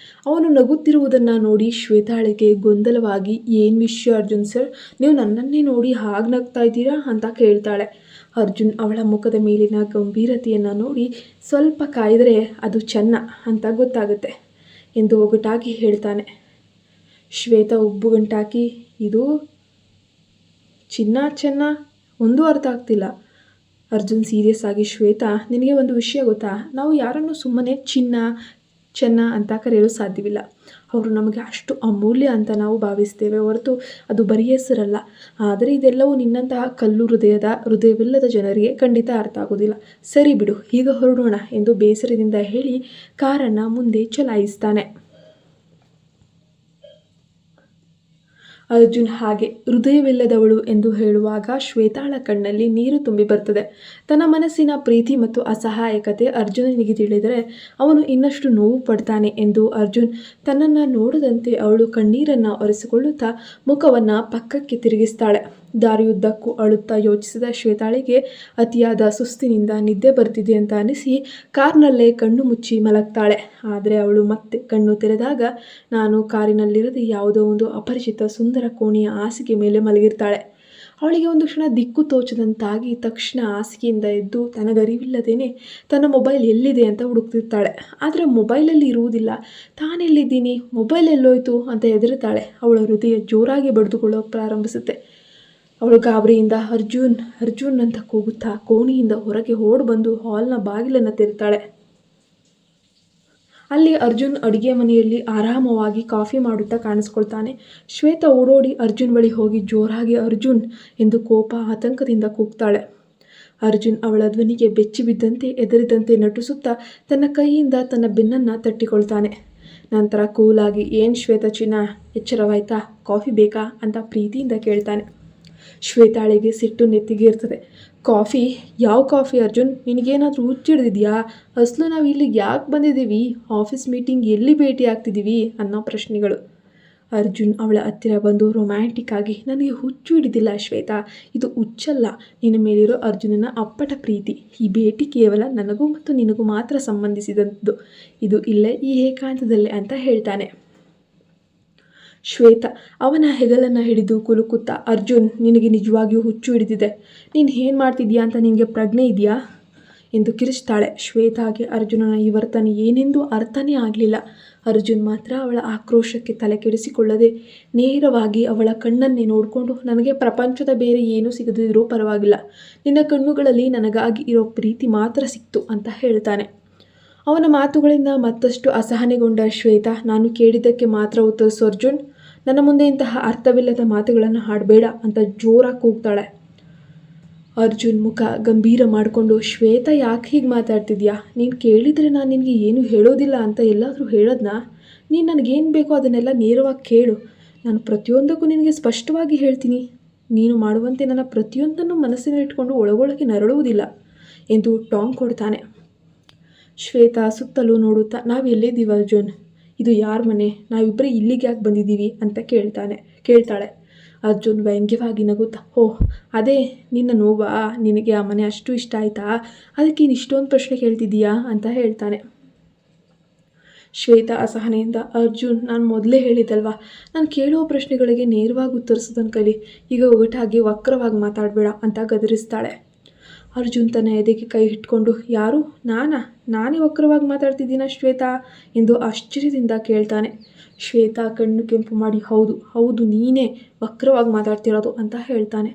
Speaker 1: ಅವನು ನಗುತ್ತಿರುವುದನ್ನು ನೋಡಿ ಶ್ವೇತಾಳಿಗೆ ಗೊಂದಲವಾಗಿ, ಏನು ವಿಷಯ ಅರ್ಜುನ್ ಸರ್, ನೀವು ನನ್ನನ್ನೇ ನೋಡಿ ಹಾಗೆ ನಗ್ತಾ ಇದ್ದೀರಾ ಅಂತ ಕೇಳ್ತಾಳೆ. ಅರ್ಜುನ್ ಅವಳ ಮುಖದ ಮೇಲಿನ ಗಂಭೀರತೆಯನ್ನು ನೋಡಿ, ಸ್ವಲ್ಪ ಕಾಯ್ದರೆ ಅದು ಚೆನ್ನ ಅಂತ ಗೊತ್ತಾಗುತ್ತೆ ಎಂದು ಒಗಟಾಗಿ ಹೇಳ್ತಾನೆ. ಶ್ವೇತಾ ಉಬ್ಬುಗಂಟಾಕಿ, ಇದು ಚೆನ್ನ ಒಂದೂ ಅರ್ಥ ಆಗ್ತಿಲ್ಲ. ಅರ್ಜುನ್ ಸೀರಿಯಸ್ ಆಗಿ, ಶ್ವೇತಾ ನಿನಗೆ ಒಂದು ವಿಷಯ ಗೊತ್ತಾ, ನಾವು ಯಾರನ್ನು ಸುಮ್ಮನೆ ಚೆನ್ನ ಅಂತ ಕರೆಯಲು ಸಾಧ್ಯವಿಲ್ಲ. ಅವರು ನಮಗೆ ಅಷ್ಟು ಅಮೂಲ್ಯ ಅಂತ ನಾವು ಭಾವಿಸ್ತೇವೆ ಹೊರತು ಅದು ಬರೀ ಹೆಸರಲ್ಲ. ಆದರೆ ಇದೆಲ್ಲವೂ ನಿನ್ನಂತಹ ಕಲ್ಲು ಹೃದಯವಿಲ್ಲದ ಜನರಿಗೆ ಖಂಡಿತ ಅರ್ಥ ಆಗೋದಿಲ್ಲ. ಸರಿ ಬಿಡು, ಈಗ ಹೊರಡೋಣ ಎಂದು ಬೇಸರದಿಂದ ಹೇಳಿ ಕಾರನ್ನು ಮುಂದೆ ಚಲಾಯಿಸ್ತಾನೆ. ಅರ್ಜುನ್ ಹಾಗೆ ಹೃದಯವಿಲ್ಲದವಳು ಎಂದು ಹೇಳುವಾಗ ಶ್ವೇತಾಳ ಕಣ್ಣಲ್ಲಿ ನೀರು ತುಂಬಿ ಬರ್ತದೆ. ತನ್ನ ಮನಸ್ಸಿನ ಪ್ರೀತಿ ಮತ್ತು ಅಸಹಾಯಕತೆ ಅರ್ಜುನನಿಗೆ ತಿಳಿದರೆ ಅವನು ಇನ್ನಷ್ಟು ನೋವು ಪಡ್ತಾನೆ ಎಂದು ಅರ್ಜುನ್ ತನ್ನನ್ನು ನೋಡದಂತೆ ಅವಳು ಕಣ್ಣೀರನ್ನು ಒರೆಸಿಕೊಳ್ಳುತ್ತಾ ಮುಖವನ್ನು ಪಕ್ಕಕ್ಕೆ ತಿರುಗಿಸ್ತಾಳೆ. ದಾರಿಯುದ್ದಕ್ಕೂ ಅಳುತ್ತಾ ಯೋಚಿಸಿದ ಶ್ವೇತಾಳಿಗೆ ಅತಿಯಾದ ಸುಸ್ತಿನಿಂದ ನಿದ್ದೆ ಬರ್ತಿದೆ ಅಂತ ಅನಿಸಿ ಕಾರ್ನಲ್ಲೇ ಕಣ್ಣು ಮುಚ್ಚಿ ಮಲಗ್ತಾಳೆ. ಆದರೆ ಅವಳು ಮತ್ತೆ ಕಣ್ಣು ತೆರೆದಾಗ ನಾನು ಕಾರಿನಲ್ಲಿರದೆ ಯಾವುದೋ ಒಂದು ಅಪರಿಚಿತ ಸುಂದರ ಕೋಣೆಯ ಹಾಸಿಗೆ ಮೇಲೆ ಮಲಗಿರ್ತಾಳೆ. ಅವಳಿಗೆ ಒಂದು ಕ್ಷಣ ದಿಕ್ಕು ತೋಚದಂತಾಗಿ ತಕ್ಷಣ ಹಾಸಿಗೆಯಿಂದ ಎದ್ದು ತನಗರಿವಿಲ್ಲದೇನೆ ತನ್ನ ಮೊಬೈಲ್ ಎಲ್ಲಿದೆ ಅಂತ ಹುಡುಕ್ತಿರ್ತಾಳೆ. ಆದರೆ ಮೊಬೈಲಲ್ಲಿ ಇರುವುದಿಲ್ಲ. ತಾನೆಲ್ಲಿದ್ದೀನಿ, ಮೊಬೈಲ್ ಎಲ್ಲೋಯ್ತು ಅಂತ ಹೆದರುತ್ತಾಳೆ. ಅವಳ ಹೃದಯ ಜೋರಾಗಿ ಬಡಿದುಕೊಳ್ಳೋಕೆ ಪ್ರಾರಂಭಿಸುತ್ತೆ. ಅವಳು ಗಾಬರಿಯಿಂದ ಅರ್ಜುನ್ ಅಂತ ಕೂಗುತ್ತಾ ಕೋಣೆಯಿಂದ ಹೊರಗೆ ಓಡಿ ಬಂದು ಹಾಲ್ನ ಬಾಗಿಲನ್ನು ತೆರೀತಾಳೆ. ಅಲ್ಲಿ ಅರ್ಜುನ್ ಅಡುಗೆ ಮನೆಯಲ್ಲಿ ಆರಾಮವಾಗಿ ಕಾಫಿ ಮಾಡುತ್ತಾ ಕಾಣಿಸ್ಕೊಳ್ತಾನೆ. ಶ್ವೇತಾ ಓಡೋಡಿ ಅರ್ಜುನ್ ಬಳಿ ಹೋಗಿ ಜೋರಾಗಿ ಅರ್ಜುನ್ ಎಂದು ಕೋಪ ಆತಂಕದಿಂದ ಕೂಗ್ತಾಳೆ. ಅರ್ಜುನ್ ಅವಳ ಧ್ವನಿಗೆ ಬೆಚ್ಚಿ ಬಿದ್ದಂತೆ ಹೆದರಿದಂತೆ ನಟಿಸುತ್ತಾ ತನ್ನ ಕೈಯಿಂದ ತನ್ನ ಬೆನ್ನನ್ನು ತಟ್ಟಿಕೊಳ್ತಾನೆ. ನಂತರ ಕೂಲಾಗಿ, ಏನು ಶ್ವೇತಾ ಚಿನ್ನ, ಎಚ್ಚರವಾಯ್ತಾ, ಕಾಫಿ ಬೇಕಾ ಅಂತ ಪ್ರೀತಿಯಿಂದ ಕೇಳ್ತಾನೆ. ಶ್ವೇತಾಳಿಗೆ ಸಿಟ್ಟು ನೆತ್ತಿಗೆ ಇರ್ತದೆ. ಕಾಫಿ? ಯಾವ ಕಾಫಿ ಅರ್ಜುನ್, ನಿನಗೇನಾದರೂ ಹುಚ್ಚಿಡ್ದಿದೆಯಾ? ಅಸಲು ನಾವು ಇಲ್ಲಿಗೆ ಯಾಕೆ ಬಂದಿದ್ದೀವಿ, ಆಫೀಸ್ ಮೀಟಿಂಗ್ ಎಲ್ಲಿ ಭೇಟಿ ಆಗ್ತಿದ್ದೀವಿ ಅನ್ನೋ ಪ್ರಶ್ನೆಗಳು. ಅರ್ಜುನ್ ಅವಳ ಹತ್ತಿರ ಬಂದು ರೊಮ್ಯಾಂಟಿಕ್ ಆಗಿ, ನನಗೆ ಹುಚ್ಚು ಹಿಡಿದಿಲ್ಲ ಶ್ವೇತಾ, ಇದು ಹುಚ್ಚಲ್ಲ, ನಿನ್ನ ಮೇಲಿರೋ ಅರ್ಜುನನ ಅಪ್ಪಟ ಪ್ರೀತಿ. ಈ ಭೇಟಿ ಕೇವಲ ನನಗೂ ಮತ್ತು ನಿನಗೂ ಮಾತ್ರ ಸಂಬಂಧಿಸಿದಂಥದ್ದು. ಇದು ಇಲ್ಲೇ ಈ ಏಕಾಂತದಲ್ಲೇ ಅಂತ ಹೇಳ್ತಾನೆ. ಶ್ವೇತಾ ಅವನ ಹೆಗಲನ್ನು ಹಿಡಿದು ಕುಲುಕುತ್ತಾ, ಅರ್ಜುನ್ ನಿನಗೆ ನಿಜವಾಗಿಯೂ ಹುಚ್ಚು ಹಿಡಿದಿದೆ. ನೀನು ಏನು ಮಾಡ್ತಿದ್ಯಾ ಅಂತ ನಿನಗೆ ಪ್ರಜ್ಞೆ ಇದೆಯಾ ಎಂದು ಕಿರಿಸ್ತಾಳೆ. ಶ್ವೇತಾಗೆ ಅರ್ಜುನನ ಈ ವರ್ತನೆ ಏನೆಂದು ಅರ್ಥನೇ ಆಗಲಿಲ್ಲ. ಅರ್ಜುನ್ ಮಾತ್ರ ಅವಳ ಆಕ್ರೋಶಕ್ಕೆ ತಲೆ ಕೆಡಿಸಿಕೊಳ್ಳದೆ ನೇರವಾಗಿ ಅವಳ ಕಣ್ಣನ್ನೇ ನೋಡಿಕೊಂಡು, ನನಗೆ ಪ್ರಪಂಚದ ಬೇರೆ ಏನೂ ಸಿಗದಿದ್ರೂ ಪರವಾಗಿಲ್ಲ, ನಿನ್ನ ಕಣ್ಣುಗಳಲ್ಲಿ ನನಗಾಗಿ ಇರೋ ಪ್ರೀತಿ ಮಾತ್ರ ಸಿಕ್ತು ಅಂತ ಹೇಳ್ತಾನೆ. ಅವನ ಮಾತುಗಳಿಂದ ಮತ್ತಷ್ಟು ಅಸಹನೆಗೊಂಡ ಶ್ವೇತಾ, ನಾನು ಕೇಳಿದ್ದಕ್ಕೆ ಮಾತ್ರ ಉತ್ತರಿಸು ಅರ್ಜುನ್, ನನ್ನ ಮುಂದೆ ಇಂತಹ ಅರ್ಥವಿಲ್ಲದ ಮಾತುಗಳನ್ನು ಆಡಬೇಡ ಅಂತ ಜೋರಾಗಿ ಕೂಗ್ತಾಳೆ. ಅರ್ಜುನ್ ಮುಖ ಗಂಭೀರ ಮಾಡಿಕೊಂಡು, ಶ್ವೇತಾ ಯಾಕೆ ಹೀಗೆ ಮಾತಾಡ್ತಿದ್ಯಾ? ನೀನು ಕೇಳಿದರೆ ನಾನು ನಿನಗೆ ಏನು ಹೇಳೋದಿಲ್ಲ ಅಂತ ಎಲ್ಲಾದರೂ ಹೇಳೋದನ್ನ? ನೀನು ನನಗೇನು ಬೇಕೋ ಅದನ್ನೆಲ್ಲ ನೇರವಾಗಿ ಕೇಳು, ನಾನು ಪ್ರತಿಯೊಂದಕ್ಕೂ ನಿನಗೆ ಸ್ಪಷ್ಟವಾಗಿ ಹೇಳ್ತೀನಿ. ನೀನು ಮಾಡುವಂತೆ ನನ್ನ ಪ್ರತಿಯೊಂದನ್ನು ಮನಸ್ಸಿನಲ್ಲಿಟ್ಕೊಂಡು ಒಳಗೊಳಗೆ ನರಳುವುದಿಲ್ಲ ಎಂದು ಟಾಂಗ್ ಕೊಡ್ತಾನೆ. ಶ್ವೇತಾ ಸುತ್ತಲೂ ನೋಡುತ್ತಾ, ನಾವು ಎಲ್ಲಿದ್ದೀವಿ ಅರ್ಜುನ್? ಇದು ಯಾರ ಮನೆ? ನಾವಿಬ್ಬರೇ ಇಲ್ಲಿಗೆ ಯಾಕೆ ಬಂದಿದ್ದೀವಿ ಅಂತ ಕೇಳ್ತಾಳೆ. ಅರ್ಜುನ್ ವ್ಯಂಗ್ಯವಾಗಿ ನಗುತ್ತಾ, ಓಹ್ ಅದೇ ನಿನ್ನ ನೋವಾ? ನಿನಗೆ ಆ ಮನೆ ಅಷ್ಟು ಇಷ್ಟ ಆಯಿತಾ? ಅದಕ್ಕೆ ನೀನು ಇಷ್ಟೊಂದು ಪ್ರಶ್ನೆ ಕೇಳ್ತಿದ್ದೀಯಾ ಅಂತ ಹೇಳ್ತಾನೆ. ಶ್ವೇತಾ ಅಸಹನೆಯಿಂದ, ಅರ್ಜುನ್, ನಾನು ಮೊದಲೇ ಹೇಳಿದ್ದಲ್ವಾ, ನಾನು ಕೇಳುವ ಪ್ರಶ್ನೆಗಳಿಗೆ ನೇರವಾಗಿ ಉತ್ತರಿಸೋದನ್ನು ಕಲಿ, ಈಗ ಒಗಟಾಗಿ ವಕ್ರವಾಗಿ ಮಾತಾಡಬೇಡ ಅಂತ ಗದರಿಸ್ತಾಳೆ. ಅರ್ಜುನ್ ತನ್ನ ಎದೆಗೆ ಕೈ ಇಟ್ಕೊಂಡು, ಯಾರು? ನಾನೇ ವಕ್ರವಾಗಿ ಮಾತಾಡ್ತಿದ್ದೀನ ಶ್ವೇತಾ ಎಂದು ಆಶ್ಚರ್ಯದಿಂದ ಕೇಳ್ತಾನೆ. ಶ್ವೇತಾ ಕಣ್ಣು ಕೆಂಪು ಮಾಡಿ, ಹೌದು ನೀನೇ ವಕ್ರವಾಗಿ ಮಾತಾಡ್ತಿರೋದು ಅಂತ ಹೇಳ್ತಾನೆ.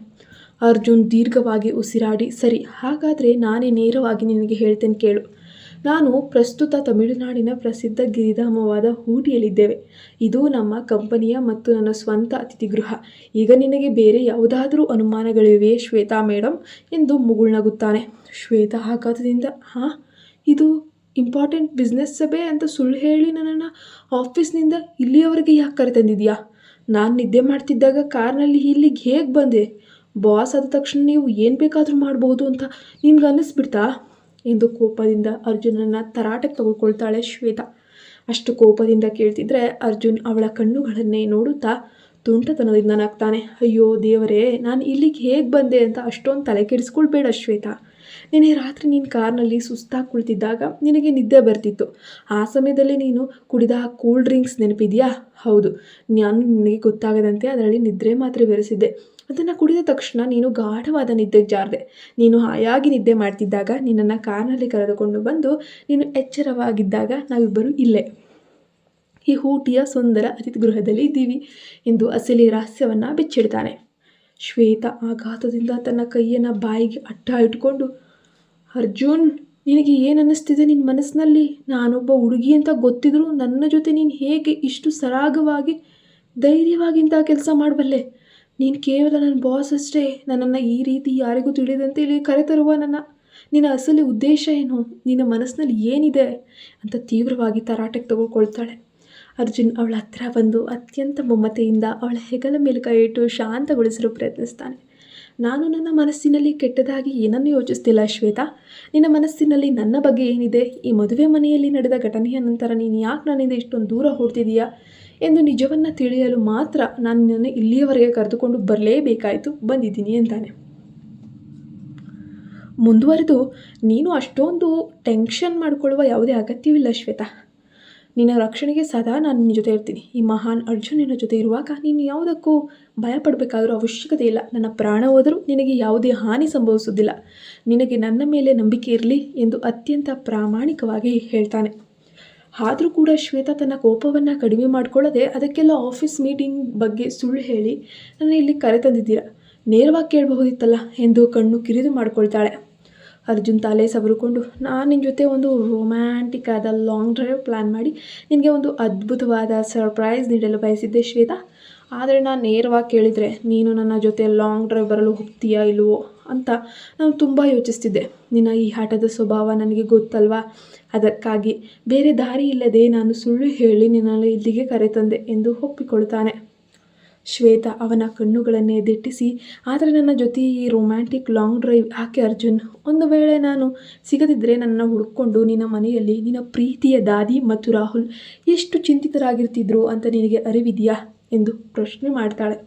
Speaker 1: ಅರ್ಜುನ್ ದೀರ್ಘವಾಗಿ ಉಸಿರಾಡಿ, ಸರಿ, ಹಾಗಾದರೆ ನಾನೇ ನೇರವಾಗಿ ನಿನಗೆ ಹೇಳ್ತೇನೆ ಕೇಳು. ನಾನು ಪ್ರಸ್ತುತ ತಮಿಳುನಾಡಿನ ಪ್ರಸಿದ್ಧ ಗಿರಿಧಾಮವಾದ ಊಟಿಯಲ್ಲಿದ್ದೇವೆ. ಇದು ನಮ್ಮ ಕಂಪನಿಯ ಮತ್ತು ನನ್ನ ಸ್ವಂತ ಅತಿಥಿಗೃಹ. ಈಗ ನಿನಗೆ ಬೇರೆ ಯಾವುದಾದ್ರೂ ಅನುಮಾನಗಳಿವೆಯೇ ಶ್ವೇತಾ ಮೇಡಮ್ ಎಂದು ಮುಗುಳ್ನಗುತ್ತಾನೆ. ಶ್ವೇತಾ ಆಘಾತದಿಂದ, ಇದು ಇಂಪಾರ್ಟೆಂಟ್ ಬಿಸ್ನೆಸ್ ಸಭೆ ಅಂತ ಸುಳ್ಳು ಹೇಳಿ ನನ್ನನ್ನು ಆಫೀಸ್ನಿಂದ ಇಲ್ಲಿಯವರೆಗೆ ಯಾಕೆ ಕರೆತಂದಿದ್ಯಾ? ನಾನು ನಿದ್ದೆ ಮಾಡ್ತಿದ್ದಾಗ ಕಾರ್ನಲ್ಲಿ ಇಲ್ಲಿಗೆ ಹೇಗೆ ಬಂದೆ? ಬಾಸ್ ಆದ ತಕ್ಷಣ ನೀವು ಏನು ಬೇಕಾದರೂ ಮಾಡಬಹುದು ಅಂತ ನಿಮ್ಗೆ ಅನ್ನಿಸ್ಬಿಡ್ತಾ ಎಂದು ಕೋಪದಿಂದ ಅರ್ಜುನನ್ನು ತರಾಟೆಗೆ ತೆಗೆದುಕೊಳ್ತಾಳೆ ಶ್ವೇತಾ. ಅಷ್ಟು ಕೋಪದಿಂದ ಕೇಳ್ತಿದ್ರೆ ಅರ್ಜುನ್ ಅವಳ ಕಣ್ಣುಗಳನ್ನೇ ನೋಡುತ್ತಾ ತುಂಟತನದಿಂದ ನಗ್ತಾನೆ. ಅಯ್ಯೋ ದೇವರೇ, ನಾನು ಇಲ್ಲಿಗೆ ಹೇಗೆ ಬಂದೆ ಅಂತ ಅಷ್ಟೊಂದು ತಲೆ ಕೆಡಿಸ್ಕೊಳ್ಬೇಡ ಶ್ವೇತಾ. ನಿನ್ನೆ ರಾತ್ರಿ ನೀನು ಕಾರ್ನಲ್ಲಿ ಸುಸ್ತಾಗಿ ಕುಳಿತಿದ್ದಾಗ ನಿನಗೆ ನಿದ್ದೆ ಬರ್ತಿತ್ತು. ಆ ಸಮಯದಲ್ಲಿ ನೀನು ಕುಡಿದ ಕೂಲ್ ಡ್ರಿಂಕ್ಸ್ ನೆನಪಿದೆಯಾ? ಹೌದು, ನಾನು ನಿನಗೆ ಗೊತ್ತಾಗದಂತೆ ಅದರಲ್ಲಿ ನಿದ್ರೆ ಮಾತ್ರೆ ಬೆರೆಸಿದ್ದೆ. ಅದನ್ನು ಕುಡಿದ ತಕ್ಷಣ ನೀನು ಗಾಢವಾದ ನಿದ್ದೆಗೆ ಜಾರಿದೆ. ನೀನು ಹಾಯಾಗಿ ನಿದ್ದೆ ಮಾಡ್ತಿದ್ದಾಗ ನಿನ್ನನ್ನು ಕಾರ್ನಲ್ಲಿ ಕರೆದುಕೊಂಡು ಬಂದು ನೀನು ಎಚ್ಚರವಾಗಿದ್ದಾಗ ನಾವಿಬ್ಬರು ಇಲ್ಲೇ ಈ ಊಟಿಯ ಸುಂದರ ಅತಿಥಿಗೃಹದಲ್ಲಿ ಇದ್ದೀವಿ ಎಂದು ಅಸಲಿ ರಹಸ್ಯವನ್ನು ಬಿಚ್ಚಿಡ್ತಾನೆ. ಶ್ವೇತಾ ಆಘಾತದಿಂದ ತನ್ನ ಕೈಯನ್ನು ಬಾಯಿಗೆ ಅಡ್ಡ ಇಟ್ಕೊಂಡು, ಅರ್ಜುನ್, ನಿನಗೆ ಏನು ಅನ್ನಿಸ್ತಿದೆ ನಿನ್ನ ಮನಸ್ಸಿನಲ್ಲಿ? ನಾನೊಬ್ಬ ಹುಡುಗಿ ಅಂತ ಗೊತ್ತಿದ್ರೂ ನನ್ನ ಜೊತೆ ನೀನು ಹೇಗೆ ಇಷ್ಟು ಸರಾಗವಾಗಿ ಧೈರ್ಯವಾಗಿ ಇಂಥ ಕೆಲಸ ಮಾಡಬಲ್ಲೆ? ನೀನು ಕೇವಲ ನನ್ನ ಬಾಸ್ ಅಷ್ಟೇ. ನನ್ನನ್ನು ಈ ರೀತಿ ಯಾರಿಗೂ ತಿಳಿದಂತೆ ಇಲ್ಲಿ ಕರೆತರುವ ನಿನ್ನ ಅಸಲಿ ಉದ್ದೇಶ ಏನು? ನಿನ್ನ ಮನಸ್ಸಿನಲ್ಲಿ ಏನಿದೆ ಅಂತ ತೀವ್ರವಾಗಿ ತರಾಟೆಗೆ ತೆಗೆದುಕೊಳ್ತಾಳೆ. ಅರ್ಜುನ್ ಅವಳ ಹತ್ರ ಬಂದು ಅತ್ಯಂತ ಮಮತೆಯಿಂದ ಅವಳ ಹೆಗಲ ಮೇಲೆ ಕೈ ಇಟ್ಟು ಶಾಂತಗೊಳಿಸಲು ಪ್ರಯತ್ನಿಸ್ತಾನೆ. ನಾನು ನನ್ನ ಮನಸ್ಸಿನಲ್ಲಿ ಕೆಟ್ಟದಾಗಿ ಏನನ್ನೂ ಯೋಚಿಸ್ತಿಲ್ಲ ಶ್ವೇತಾ. ನಿನ್ನ ಮನಸ್ಸಿನಲ್ಲಿ ನನ್ನ ಬಗ್ಗೆ ಏನಿದೆ? ಈ ಮದುವೆ ಮನೆಯಲ್ಲಿ ನಡೆದ ಘಟನೆಯ ನಂತರ ನೀನು ಯಾಕೆ ನನ್ನಿಂದ ಇಷ್ಟೊಂದು ದೂರ ಹೊರಟಿದೀಯಾ ಎಂದು ನಿಜವನ್ನು ತಿಳಿಯಲು ಮಾತ್ರ ನಾನು ನಿನ್ನನ್ನು ಇಲ್ಲಿಯವರೆಗೆ ಕರೆದುಕೊಂಡು ಬರಲೇಬೇಕಾಯಿತು, ಬಂದಿದ್ದೀನಿ ಅಂತಾನೆ. ಮುಂದುವರೆದು, ನೀನು ಅಷ್ಟೊಂದು ಟೆನ್ಷನ್ ಮಾಡಿಕೊಳ್ಳುವ ಯಾವುದೇ ಅಗತ್ಯವಿಲ್ಲ ಶ್ವೇತಾ. ನಿನ್ನ ರಕ್ಷಣೆಗೆ ಸದಾ ನಾನು ನಿನ್ನ ಜೊತೆ ಇರ್ತೀನಿ. ಈ ಮಹಾನ್ ಅರ್ಜುನಿನ ಜೊತೆ ಇರುವಾಗ ನೀನು ಯಾವುದಕ್ಕೂ ಭಯಪಡಬೇಕಾದರೂ ಅವಶ್ಯಕತೆ ಇಲ್ಲ. ನನ್ನ ಪ್ರಾಣ ಹೋದರೂ ನಿನಗೆ ಯಾವುದೇ ಹಾನಿ ಸಂಭವಿಸುವುದಿಲ್ಲ. ನಿನಗೆ ನನ್ನ ಮೇಲೆ ನಂಬಿಕೆ ಇರಲಿ ಎಂದು ಅತ್ಯಂತ ಪ್ರಾಮಾಣಿಕವಾಗಿ ಹೇಳ್ತಾನೆ. ಆದರೂ ಕೂಡ ಶ್ವೇತಾ ತನ್ನ ಕೋಪವನ್ನು ಕಡಿಮೆ ಮಾಡಿಕೊಳ್ಳದೆ, ಅದಕ್ಕೆಲ್ಲ ಆಫೀಸ್ ಮೀಟಿಂಗ್ ಬಗ್ಗೆ ಸುಳ್ಳು ಹೇಳಿ ನನ್ನ ಇಲ್ಲಿ ಕರೆತಂದಿದ್ದೀರಾ, ನೇರವಾಗಿ ಕೇಳಬಹುದಿತ್ತಲ್ಲ ಎಂದು ಕಣ್ಣು ಕಿರಿದು ಮಾಡಿಕೊಳ್ತಾಳೆ. ಅರ್ಜುನ್ ತಲೆ ಸವರಿಕೊಂಡು, ನಾನು ನಿನ್ನ ಜೊತೆ ಒಂದು ರೊಮ್ಯಾಂಟಿಕ್ ಆದ ಲಾಂಗ್ ಡ್ರೈವ್ ಪ್ಲ್ಯಾನ್ ಮಾಡಿ ನಿನಗೆ ಒಂದು ಅದ್ಭುತವಾದ ಸರ್ಪ್ರೈಸ್ ನೀಡಲು ಬಯಸಿದ್ದೆ ಶ್ವೇತಾ. ಆದರೆ ನಾನು ನೇರವಾಗಿ ಕೇಳಿದರೆ ನೀನು ನನ್ನ ಜೊತೆ ಲಾಂಗ್ ಡ್ರೈವ್ ಬರಲು ಹೋಗ್ತೀಯಾ ಇಲ್ವೋ ಅಂತ ನಾನು ತುಂಬ ಯೋಚಿಸ್ತಿದ್ದೆ. ನಿನ್ನ ಈ ಆಟದ ಸ್ವಭಾವ ನನಗೆ ಗೊತ್ತಲ್ವಾ? ಅದಕ್ಕಾಗಿ ಬೇರೆ ದಾರಿ ಇಲ್ಲದೆ ನಾನು ಸುಳ್ಳು ಹೇಳಿ ನಿನ್ನನ್ನು ಇಲ್ಲಿಗೆ ಕರೆತಂದೆ ಎಂದು ಒಪ್ಪಿಕೊಳ್ತಾನೆ. ಶ್ವೇತಾ ಅವನ ಕಣ್ಣುಗಳನ್ನೇ ದಿಟ್ಟಿಸಿ, ಆದರೆ ನನ್ನ ಜೊತೆ ಈ ರೊಮ್ಯಾಂಟಿಕ್ ಲಾಂಗ್ ಡ್ರೈವ್ ಯಾಕೆ ಅರ್ಜುನ್? ಒಂದು ವೇಳೆ ನಾನು ಸಿಗದಿದ್ದರೆ ನನ್ನನ್ನು ಹುಡುಕೊಂಡು ನಿನ್ನ ಮನೆಯಲ್ಲಿ ನಿನ್ನ ಪ್ರೀತಿಯ ದಾದಿ ಮತ್ತು ರಾಹುಲ್ ಎಷ್ಟು ಚಿಂತಿತರಾಗಿರ್ತಿದ್ರು ಅಂತ ನಿನಗೆ ಅರಿವಿದೆಯಾ ಎಂದು ಪ್ರಶ್ನೆ ಮಾಡ್ತಾಳೆ.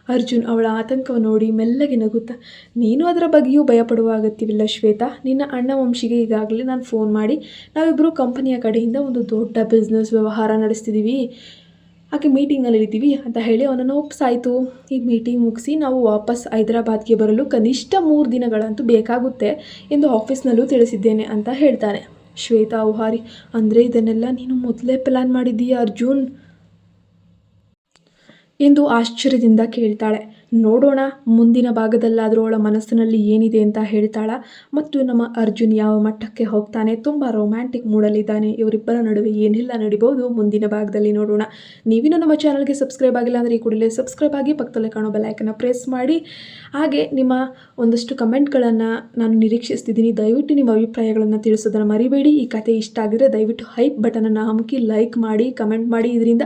Speaker 1: ಅರ್ಜುನ್ ಅವಳ ಆತಂಕವನ್ನು ನೋಡಿ ಮೆಲ್ಲಗೆ ನಗುತ್ತಾ, ನೀನು ಅದರ ಬಗ್ಗೆಯೂ ಭಯಪಡುವ ಅಗತ್ಯವಿಲ್ಲ ಶ್ವೇತಾ. ನಿನ್ನ ಅಣ್ಣ ವಂಶಿಗೆ ಈಗಾಗಲೇ ನಾನು ಫೋನ್ ಮಾಡಿ ನಾವಿಬ್ಬರು ಕಂಪನಿಯ ಕಡೆಯಿಂದ ಒಂದು ದೊಡ್ಡ ಬಿಸ್ನೆಸ್ ವ್ಯವಹಾರ ನಡೆಸ್ತಿದ್ದೀವಿ. ಆಕೆ ಮೀಟಿಂಗಲ್ಲಿ ಇರ್ತೀವಿ ಅಂತ ಹೇಳಿ ಅವನನ್ನು ಒಪ್ಸಾಯಿತು. ಈ ಮೀಟಿಂಗ್ ಮುಗಿಸಿ ನಾವು ವಾಪಸ್ ಹೈದರಾಬಾದ್ಗೆ ಬರಲು ಕನಿಷ್ಠ 3 ದಿನಗಳಂತೂ ಬೇಕಾಗುತ್ತೆ ಎಂದು ಆಫೀಸ್ನಲ್ಲೂ ತಿಳಿಸಿದ್ದೇನೆ ಅಂತ ಹೇಳ್ತಾನೆ. ಶ್ವೇತಾ ಔಹಾರಿ, ಅಂದರೆ ಇದನ್ನೆಲ್ಲ ನೀನು ಮೊದಲೇ ಪ್ಲ್ಯಾನ್ ಮಾಡಿದ್ದೀಯಾ ಅರ್ಜುನ್ ಎಂದು ಆಶ್ಚರ್ಯದಿಂದ ಕೇಳ್ತಾಳೆ. ನೋಡೋಣ ಮುಂದಿನ ಭಾಗದಲ್ಲಾದರೂ ಅವಳ ಮನಸ್ಸಿನಲ್ಲಿ ಏನಿದೆ ಅಂತ ಹೇಳ್ತಾಳ ಮತ್ತು ನಮ್ಮ ಅರ್ಜುನ್ ಯಾವ ಮಟ್ಟಕ್ಕೆ ಹೋಗ್ತಾನೆ. ತುಂಬ ರೊಮ್ಯಾಂಟಿಕ್ ಮೂಡಲ್ಲಿದ್ದಾನೆ. ಇವರಿಬ್ಬರ ನಡುವೆ ಏನೆಲ್ಲ ನಡಿಬಹುದು ಮುಂದಿನ ಭಾಗದಲ್ಲಿ ನೋಡೋಣ. ನೀವಿನ್ನೂ ನಮ್ಮ ಚಾನಲ್ಗೆ ಸಬ್ಸ್ಕ್ರೈಬ್ ಆಗಿಲ್ಲ ಅಂದರೆ ಈ ಕೂಡಲೇ ಸಬ್ಸ್ಕ್ರೈಬ್ ಆಗಿ ಪಕ್ಕದಲ್ಲೇ ಕಾಣೋ ಬೆಲ್ಲೈಕನ್ನ ಪ್ರೆಸ್ ಮಾಡಿ. ಹಾಗೆ ನಿಮ್ಮ ಒಂದಷ್ಟು ಕಮೆಂಟ್ಗಳನ್ನು ನಾನು ನಿರೀಕ್ಷಿಸ್ತಿದ್ದೀನಿ. ದಯವಿಟ್ಟು ನಿಮ್ಮ ಅಭಿಪ್ರಾಯಗಳನ್ನು ತಿಳಿಸೋದನ್ನು ಮರಿಬೇಡಿ. ಈ ಕಥೆ ಇಷ್ಟ ಆಗಿದ್ರೆ ದಯವಿಟ್ಟು ಹೈಪ್ ಬಟನನ್ನು ಅಮುಕಿ ಲೈಕ್ ಮಾಡಿ, ಕಮೆಂಟ್ ಮಾಡಿ. ಇದರಿಂದ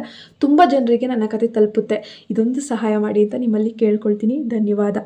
Speaker 1: ತುಂಬ ಜನರಿಗೆ ನನ್ನ ಕಥೆ ತಲುಪುತ್ತೆ. ಇದೊಂದು ಸಹಾಯ ಮಾಡಿ ಅಂತ ನಿಮ್ಮಲ್ಲಿ ಕೇಳ್ಕೊಳ್ತೀನಿ. ಧನ್ಯವಾದ.